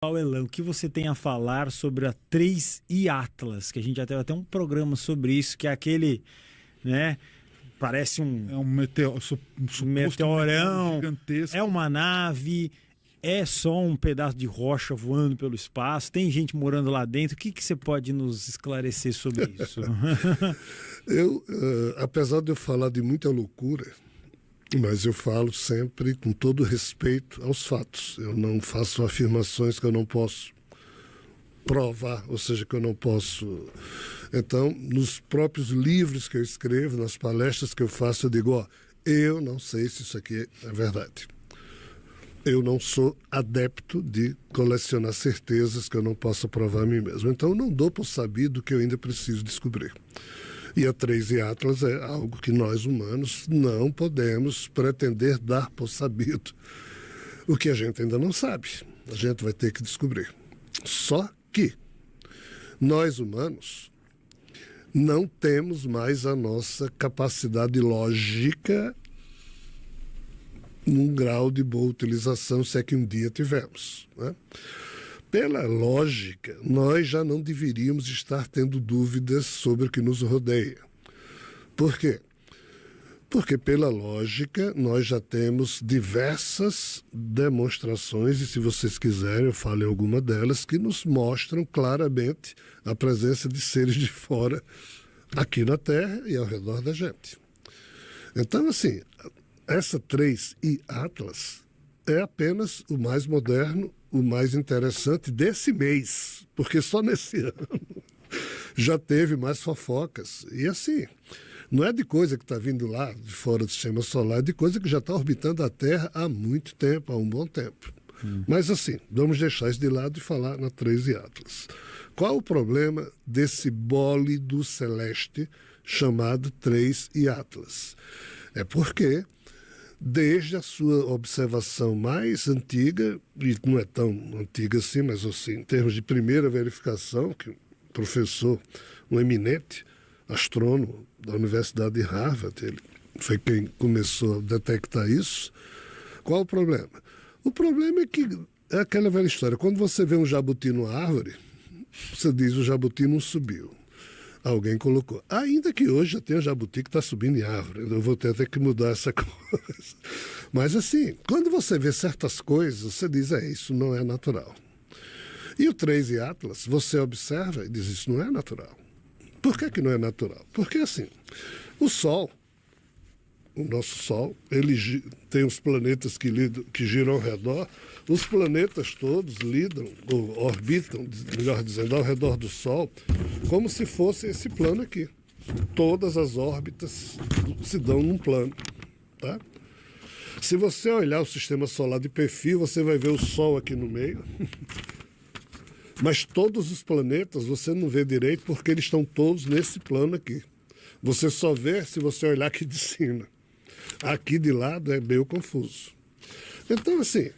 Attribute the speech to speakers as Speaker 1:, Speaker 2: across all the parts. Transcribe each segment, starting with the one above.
Speaker 1: Elan, o que você tem a falar sobre a 3i Atlas, que a gente já teve até um programa sobre isso, que é aquele, né, parece
Speaker 2: É um suposto
Speaker 1: meteorão,
Speaker 2: gigantesco.
Speaker 1: é uma nave, é só um pedaço de rocha voando pelo espaço, tem gente morando lá dentro. O que você pode nos esclarecer sobre isso?
Speaker 3: Apesar de eu falar de muita loucura, mas eu falo sempre com todo respeito aos fatos. Eu não faço afirmações que eu não posso provar, ou seja, que eu não posso... Então, nos próprios livros que eu escrevo, nas palestras que eu faço, eu digo, eu não sei se isso aqui é verdade. Eu não sou adepto de colecionar certezas que eu não posso provar a mim mesmo. Então, eu não dou por sabido que eu ainda preciso descobrir. E a 3i Atlas é algo que nós humanos não podemos pretender dar por sabido. O que a gente ainda não sabe, a gente vai ter que descobrir. Só que nós humanos não temos mais a nossa capacidade lógica num grau de boa utilização, se é que um dia tivemos, né? Pela lógica, nós já não deveríamos estar tendo dúvidas sobre o que nos rodeia. Por quê? Porque, pela lógica, nós já temos diversas demonstrações, e se vocês quiserem, eu falo em alguma delas, que nos mostram claramente a presença de seres de fora aqui na Terra e ao redor da gente. Então, assim, essa 3i Atlas é apenas o mais moderno, o mais interessante desse mês, porque só nesse ano já teve mais fofocas. E assim, não é de coisa que está vindo lá de fora do sistema solar, é de coisa que já está orbitando a Terra há muito tempo, há um bom tempo. Mas assim, vamos deixar isso de lado e falar na 3i Atlas. Qual o problema desse bólido celeste chamado 3i Atlas? É porque desde a sua observação mais antiga, e não é tão antiga assim, mas assim, em termos de primeira verificação, que um professor, um eminente astrônomo da Universidade de Harvard, ele foi quem começou a detectar isso. Qual o problema? O problema é que é aquela velha história, quando você vê um jabuti numa árvore, você diz o jabuti não subiu. Alguém colocou. Ainda que hoje já tenha jabuti que está subindo em árvore. Eu vou ter que mudar essa coisa. Mas assim, quando você vê certas coisas, você diz, isso não é natural. E o 3i Atlas, você observa e diz, isso não é natural. Por que não é natural? Porque assim, o Sol, o nosso Sol, ele tem os planetas que giram ao redor. Os planetas todos lidam, ou orbitam, melhor dizendo, ao redor do Sol, como se fosse esse plano aqui. Todas as órbitas se dão num plano, tá? Se você olhar o sistema solar de perfil, você vai ver o Sol aqui no meio. Mas todos os planetas você não vê direito porque eles estão todos nesse plano aqui. Você só vê se você olhar aqui de cima. Aqui de lado é meio confuso. Então, assim,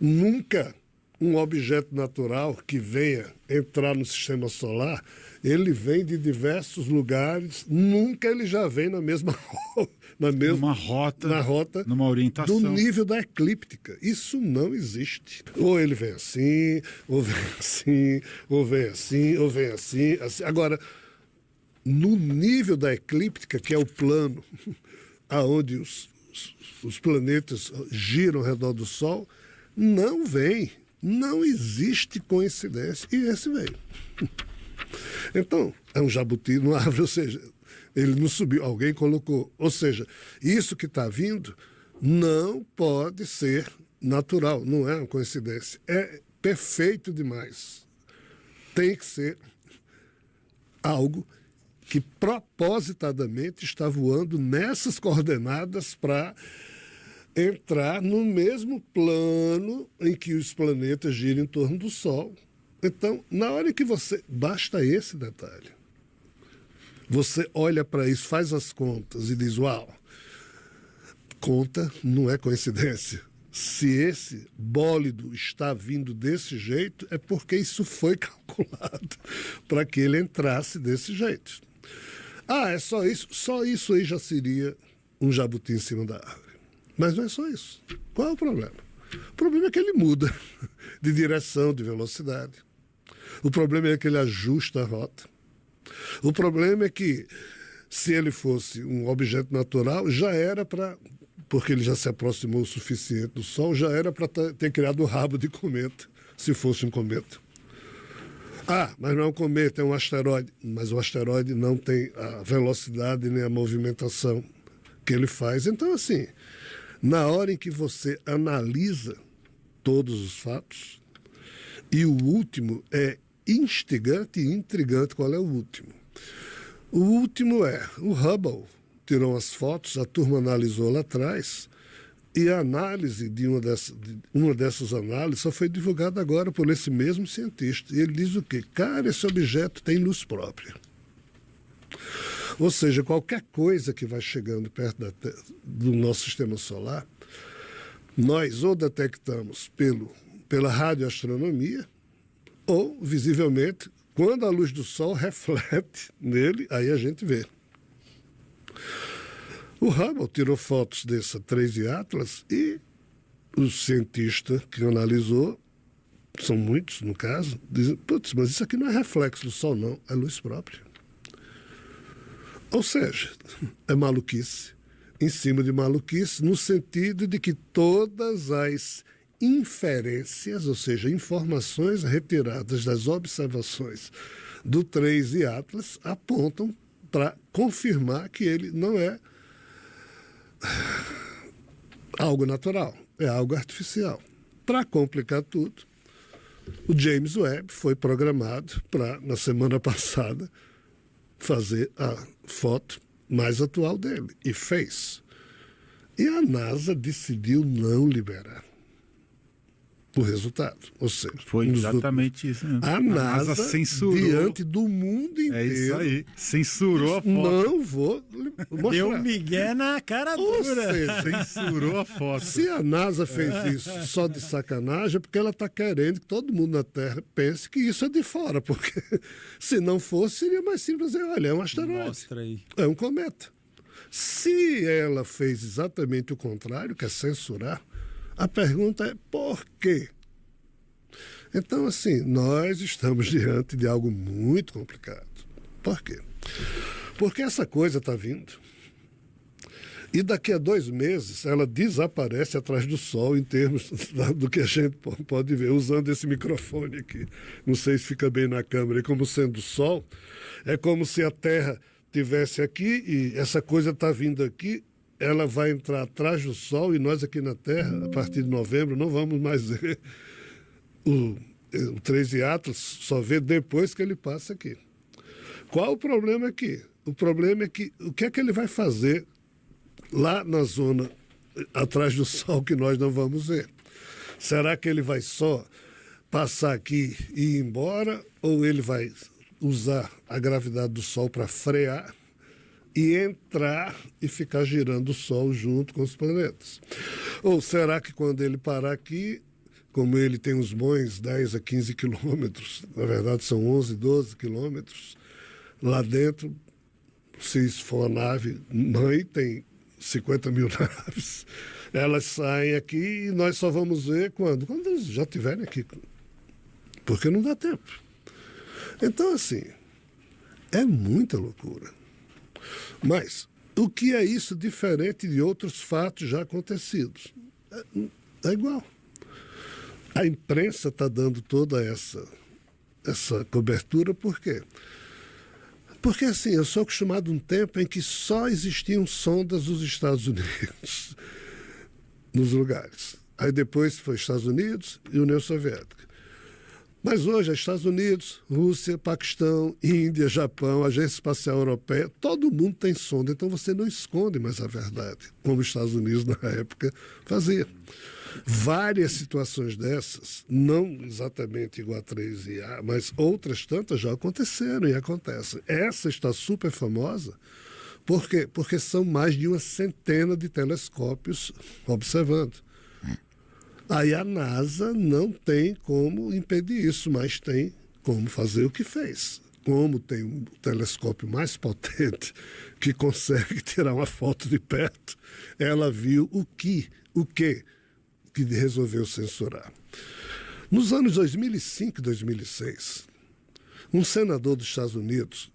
Speaker 3: nunca um objeto natural que venha entrar no sistema solar, ele vem de diversos lugares, nunca ele já vem na mesma rota,
Speaker 2: numa orientação.
Speaker 3: Do nível da eclíptica. Isso não existe. Ou ele vem assim, ou vem assim, ou vem assim, ou vem assim. Agora, no nível da eclíptica, que é o plano aonde os planetas giram ao redor do Sol, não vem. Não existe coincidência. E esse veio. Então, é um jabuti numa árvore, ou seja, ele não subiu, alguém colocou. Ou seja, isso que está vindo não pode ser natural, não é uma coincidência. É perfeito demais. Tem que ser algo que propositadamente está voando nessas coordenadas para entrar no mesmo plano em que os planetas giram em torno do Sol. Então, na hora que você... Basta esse detalhe. Você olha para isso, faz as contas e diz, uau, conta não é coincidência. Se esse bólido está vindo desse jeito, é porque isso foi calculado para que ele entrasse desse jeito. É só isso? Só isso aí já seria um jabuti em cima da árvore. Mas não é só isso. Qual é o problema? O problema é que ele muda de direção, de velocidade. O problema é que ele ajusta a rota. O problema é que, se ele fosse um objeto natural, já era para, porque ele já se aproximou o suficiente do Sol, já era para ter criado o rabo de cometa, se fosse um cometa. Ah, mas não é um cometa, é um asteroide. Mas o asteroide não tem a velocidade nem a movimentação que ele faz. Então, assim, na hora em que você analisa todos os fatos, e o último é instigante e intrigante. Qual é o último? O último é o Hubble tirou as fotos, a turma analisou lá atrás, e a análise de uma dessas análises só foi divulgada agora por esse mesmo cientista. E ele diz o quê? Cara, esse objeto tem luz própria. Ou seja, qualquer coisa que vai chegando perto do nosso sistema solar, nós ou detectamos pela radioastronomia, ou, visivelmente, quando a luz do Sol reflete nele, aí a gente vê. O Hubble tirou fotos dessa 3 Atlas e o cientista que analisou, são muitos no caso, dizem, putz, mas isso aqui não é reflexo do Sol, não, é luz própria. Ou seja, é maluquice, em cima de maluquice, no sentido de que todas as inferências, ou seja, informações retiradas das observações do 3 Atlas, apontam para confirmar que ele não é algo natural, é algo artificial. Para complicar tudo, o James Webb foi programado para, na semana passada, fazer a foto mais atual dele, e fez. E a NASA decidiu não liberar o resultado. Ou seja,
Speaker 1: foi exatamente isso mesmo.
Speaker 3: A NASA
Speaker 1: censurou,
Speaker 3: diante do mundo inteiro.
Speaker 1: É isso aí. Censurou a foto.
Speaker 3: Não vou mostrar.
Speaker 1: Deu um migué na cara dura.
Speaker 3: Ou seja,
Speaker 1: censurou a foto.
Speaker 3: Se a NASA fez isso só de sacanagem, é porque ela está querendo que todo mundo na Terra pense que isso é de fora. Porque se não fosse, seria mais simples dizer, olha, é um asteroide.
Speaker 1: Mostra aí.
Speaker 3: É um cometa. Se ela fez exatamente o contrário, que é censurar, a pergunta é por quê? Então, assim, nós estamos diante de algo muito complicado. Por quê? Porque essa coisa está vindo. E daqui a 2 meses ela desaparece atrás do Sol em termos do que a gente pode ver, usando esse microfone aqui. Não sei se fica bem na câmera. E como sendo o Sol, é como se a Terra estivesse aqui e essa coisa está vindo aqui. Ela vai entrar atrás do Sol e nós aqui na Terra, a partir de novembro, não vamos mais ver o 3 Atlas, só ver depois que ele passa aqui. Qual o problema aqui? O problema é que o que é que ele vai fazer lá na zona atrás do Sol que nós não vamos ver? Será que ele vai só passar aqui e ir embora ou ele vai usar a gravidade do Sol para frear e entrar e ficar girando o Sol junto com os planetas? Ou será que quando ele parar aqui, como ele tem uns bons 10 a 15 quilômetros, na verdade são 11, 12 quilômetros, lá dentro, se isso for a nave mãe, tem 50 mil naves, elas saem aqui e nós só vamos ver quando? Quando eles já estiverem aqui, porque não dá tempo. Então, assim, é muita loucura. Mas o que é isso diferente de outros fatos já acontecidos? É igual. A imprensa está dando toda essa cobertura, por quê? Porque, assim, eu sou acostumado a um tempo em que só existiam sondas dos Estados Unidos nos lugares. Aí depois foi Estados Unidos e União Soviética. Mas hoje é Estados Unidos, Rússia, Paquistão, Índia, Japão, Agência Espacial Europeia, todo mundo tem sonda, então você não esconde mais a verdade, como os Estados Unidos na época fazia. Várias situações dessas, não exatamente igual a 3IA, mas outras tantas já aconteceram e acontecem. Essa está super famosa, por quê? Porque são mais de 100 de telescópios observando. Aí a NASA não tem como impedir isso, mas tem como fazer o que fez. Como tem um telescópio mais potente que consegue tirar uma foto de perto, ela viu o que que resolveu censurar. Nos anos 2005 e 2006, um senador dos Estados Unidos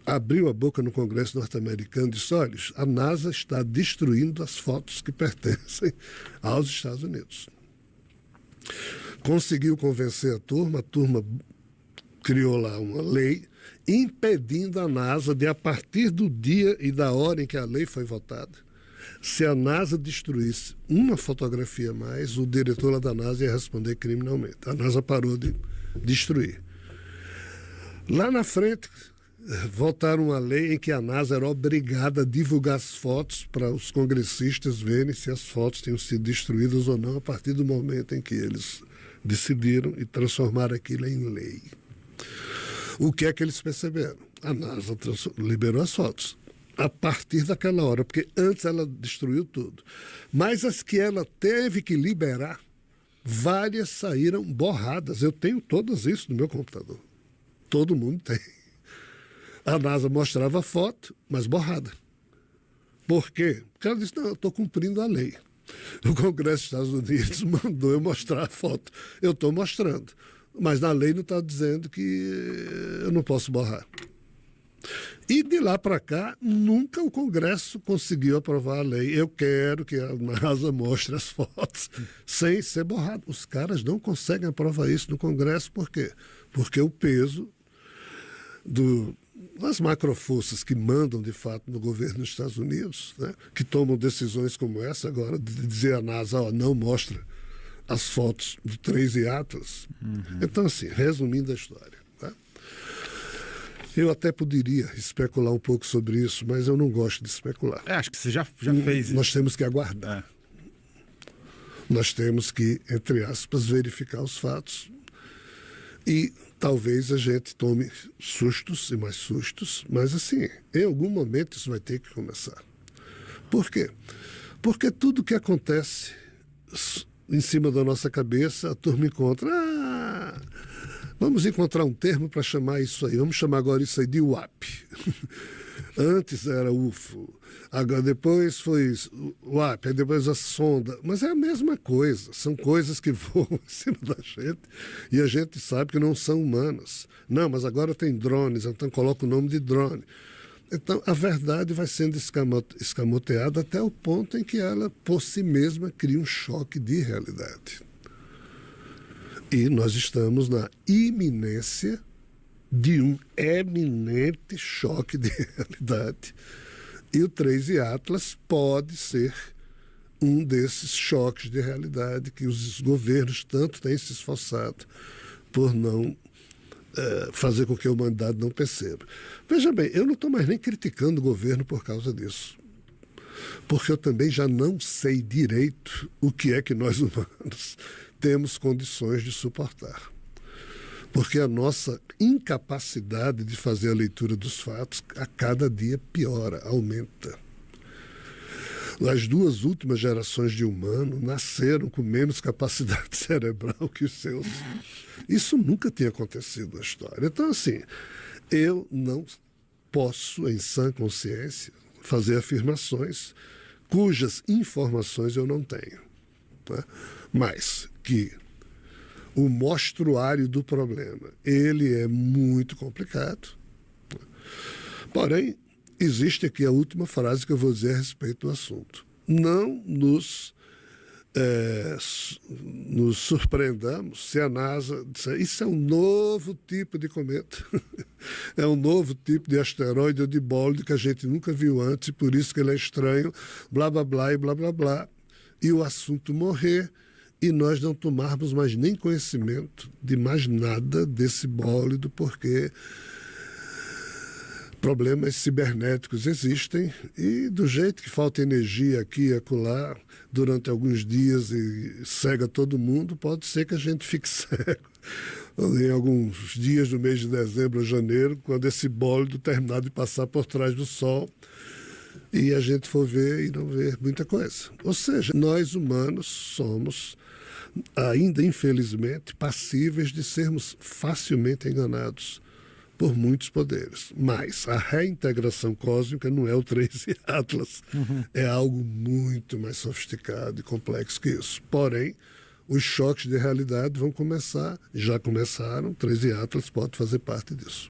Speaker 3: abriu a boca no Congresso norte-americano e disse: olha, a NASA está destruindo as fotos que pertencem aos Estados Unidos. Conseguiu convencer a turma criou lá uma lei impedindo a NASA de, a partir do dia e da hora em que a lei foi votada, se a NASA destruísse uma fotografia a mais, o diretor lá da NASA ia responder criminalmente. A NASA parou de destruir. Lá na frente, votaram uma lei em que a NASA era obrigada a divulgar as fotos para os congressistas verem se as fotos tinham sido destruídas ou não a partir do momento em que eles decidiram e transformaram aquilo em lei. O que é que eles perceberam? A NASA liberou as fotos a partir daquela hora, porque antes ela destruiu tudo. Mas as que ela teve que liberar, várias saíram borradas. Eu tenho todas isso no meu computador. Todo mundo tem. A NASA mostrava a foto, mas borrada. Por quê? Porque ela disse: não, eu estou cumprindo a lei. O Congresso dos Estados Unidos mandou eu mostrar a foto. Eu estou mostrando. Mas na lei não está dizendo que eu não posso borrar. E de lá para cá, nunca o Congresso conseguiu aprovar a lei. Eu quero que a NASA mostre as fotos sem ser borrado. Os caras não conseguem aprovar isso no Congresso. Por quê? Porque o peso das macroforças que mandam, de fato, no governo dos Estados Unidos, né, que tomam decisões como essa agora, de dizer à NASA: ó, não mostra as fotos do 3 e Atlas. Então, assim, resumindo a história, tá? Eu até poderia especular um pouco sobre isso, mas eu não gosto de especular.
Speaker 1: Acho que você já fez isso.
Speaker 3: Nós temos que aguardar. Nós temos que, entre aspas, verificar os fatos. E talvez a gente tome sustos e mais sustos, mas, assim, em algum momento isso vai ter que começar. Por quê? Porque tudo que acontece em cima da nossa cabeça, a turma encontra: vamos encontrar um termo para chamar isso aí. Vamos chamar agora isso aí de UAP. Antes era UFO, agora depois foi UAP, aí depois a sonda. Mas é a mesma coisa, são coisas que voam em cima da gente e a gente sabe que não são humanas. Não, mas agora tem drones, então coloca o nome de drone. Então, a verdade vai sendo escamoteada até o ponto em que ela, por si mesma, cria um choque de realidade. E nós estamos na iminência de um eminente choque de realidade. E o 3 e Atlas pode ser um desses choques de realidade que os governos tanto têm se esforçado por não fazer com que a humanidade não perceba. Veja bem, eu não estou mais nem criticando o governo por causa disso. Porque eu também já não sei direito o que é que nós humanos temos condições de suportar. Porque a nossa incapacidade de fazer a leitura dos fatos a cada dia piora, aumenta. As duas últimas gerações de humanos nasceram com menos capacidade cerebral que os seus. Isso nunca tinha acontecido na história. Então, assim, eu não posso, em sã consciência, fazer afirmações cujas informações eu não tenho. Tá? Mas que o mostruário do problema, ele é muito complicado. Porém, existe aqui a última frase que eu vou dizer a respeito do assunto. Não nos surpreendamos se a NASA disser: isso é um novo tipo de cometa, é um novo tipo de asteroide ou de bólido que a gente nunca viu antes e por isso que ele é estranho, blá, blá, blá e blá, blá, blá. E o assunto morrer e nós não tomarmos mais nem conhecimento de mais nada desse bólido, porque problemas cibernéticos existem e do jeito que falta energia aqui e acolá durante alguns dias e cega todo mundo, pode ser que a gente fique cego em alguns dias do mês de dezembro ou janeiro, quando esse bólido terminar de passar por trás do Sol e a gente for ver e não ver muita coisa. Ou seja, nós humanos somos ainda, infelizmente, passíveis de sermos facilmente enganados por muitos poderes. Mas a reintegração cósmica não é o 13 Atlas. É algo muito mais sofisticado e complexo que isso. Porém, os choques de realidade vão começar, já começaram, 13 Atlas pode fazer parte disso.